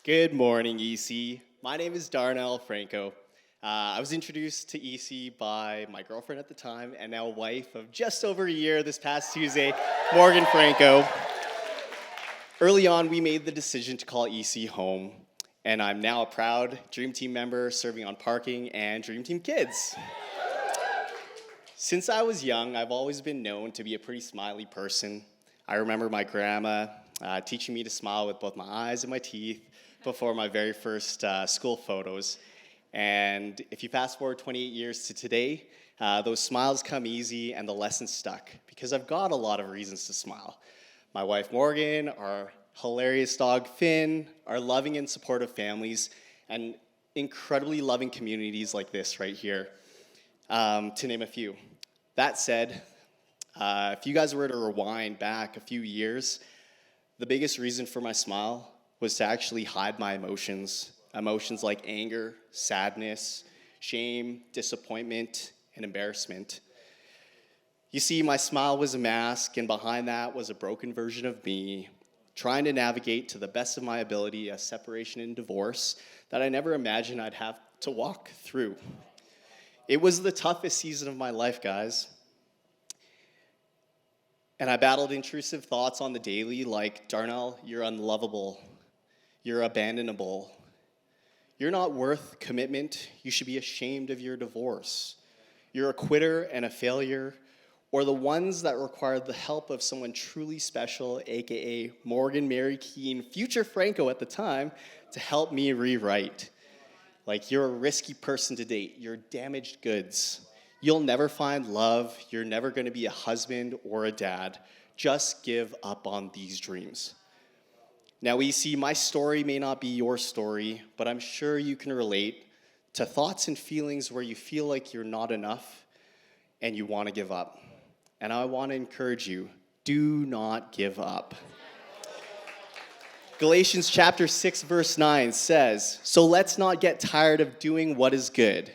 Good morning, EC. My name is Darnell Franco. I was introduced to EC by my girlfriend at the time and now wife of just over a year this past Tuesday, Morgan Franco. Early on, we made the decision to call EC home, and I'm now a proud Dream Team member serving on parking and Dream Team Kids. Since I was young, I've always been known to be a pretty smiley person. I remember my grandma teaching me to smile with both my eyes and my teeth before my very first school photos. And if you fast forward 28 years to today, those smiles come easy and the lessons stuck because I've got a lot of reasons to smile. My wife Morgan, our hilarious dog Finn, our loving and supportive families, and incredibly loving communities like this right here, to name a few. That said, if you guys were to rewind back a few years, the biggest reason for my smile was to actually hide my emotions. Emotions like anger, sadness, shame, disappointment, and embarrassment. You see, my smile was a mask, and behind that was a broken version of me, trying to navigate to the best of my ability a separation and divorce that I never imagined I'd have to walk through. It was the toughest season of my life, guys. And I battled intrusive thoughts on the daily like, Darnell, you're unlovable. You're abandonable. You're not worth commitment. You should be ashamed of your divorce. You're a quitter and a failure, or the ones that require the help of someone truly special, aka Morgan Mary Keene, future Franco at the time, to help me rewrite. Like, you're a risky person to date. You're damaged goods. You'll never find love. You're never going to be a husband or a dad. Just give up on these dreams. Now, we see my story may not be your story, but I'm sure you can relate to thoughts and feelings where you feel like you're not enough and you want to give up. And I want to encourage you, do not give up. Galatians chapter 6, verse 9 says, "So let's not get tired of doing what is good.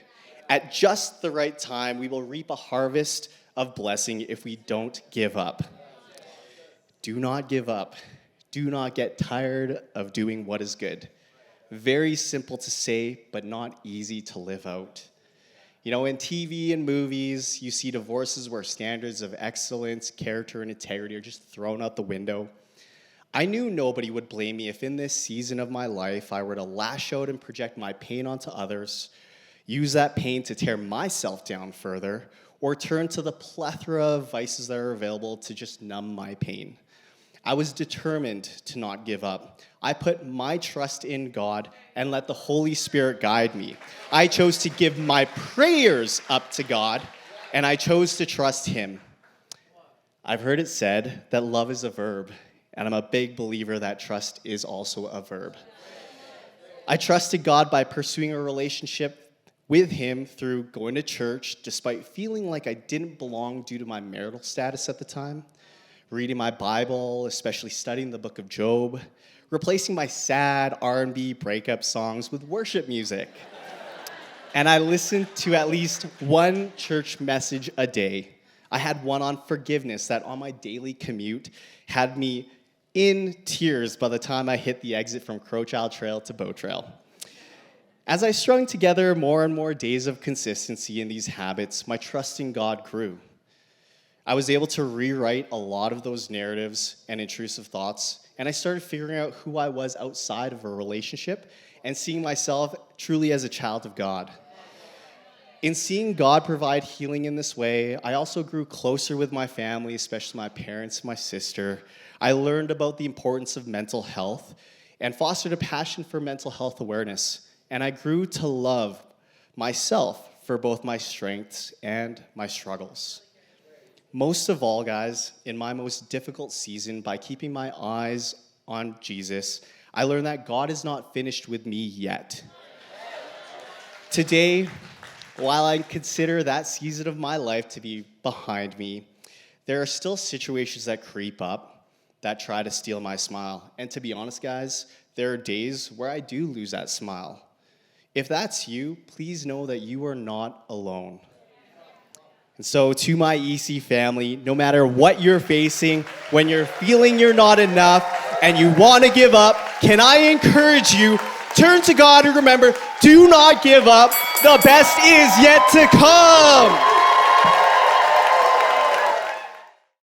At just the right time, we will reap a harvest of blessing if we don't give up." Do not give up. Do not get tired of doing what is good. Very simple to say, but not easy to live out. You know, in TV and movies, you see divorces where standards of excellence, character, and integrity are just thrown out the window. I knew nobody would blame me if in this season of my life I were to lash out and project my pain onto others, use that pain to tear myself down further, or turn to the plethora of vices that are available to just numb my pain. I was determined to not give up. I put my trust in God and let the Holy Spirit guide me. I chose to give my prayers up to God, and I chose to trust Him. I've heard it said that love is a verb, and I'm a big believer that trust is also a verb. I trusted God by pursuing a relationship with Him through going to church, despite feeling like I didn't belong due to my marital status at the time, reading my Bible, especially studying the book of Job, replacing my sad R&B breakup songs with worship music. And I listened to at least one church message a day. I had one on forgiveness that on my daily commute had me in tears by the time I hit the exit from Crowchild Trail to Bow Trail. As I strung together more and more days of consistency in these habits, my trust in God grew. I was able to rewrite a lot of those narratives and intrusive thoughts, and I started figuring out who I was outside of a relationship and seeing myself truly as a child of God. In seeing God provide healing in this way, I also grew closer with my family, especially my parents and my sister. I learned about the importance of mental health and fostered a passion for mental health awareness, and I grew to love myself for both my strengths and my struggles. Most of all, guys, in my most difficult season, by keeping my eyes on Jesus, I learned that God is not finished with me yet. Today, while I consider that season of my life to be behind me, there are still situations that creep up that try to steal my smile. And to be honest, guys, there are days where I do lose that smile. If that's you, please know that you are not alone. And so to my EC family, no matter what you're facing, when you're feeling you're not enough, and you want to give up, can I encourage you, turn to God and remember, do not give up. The best is yet to come.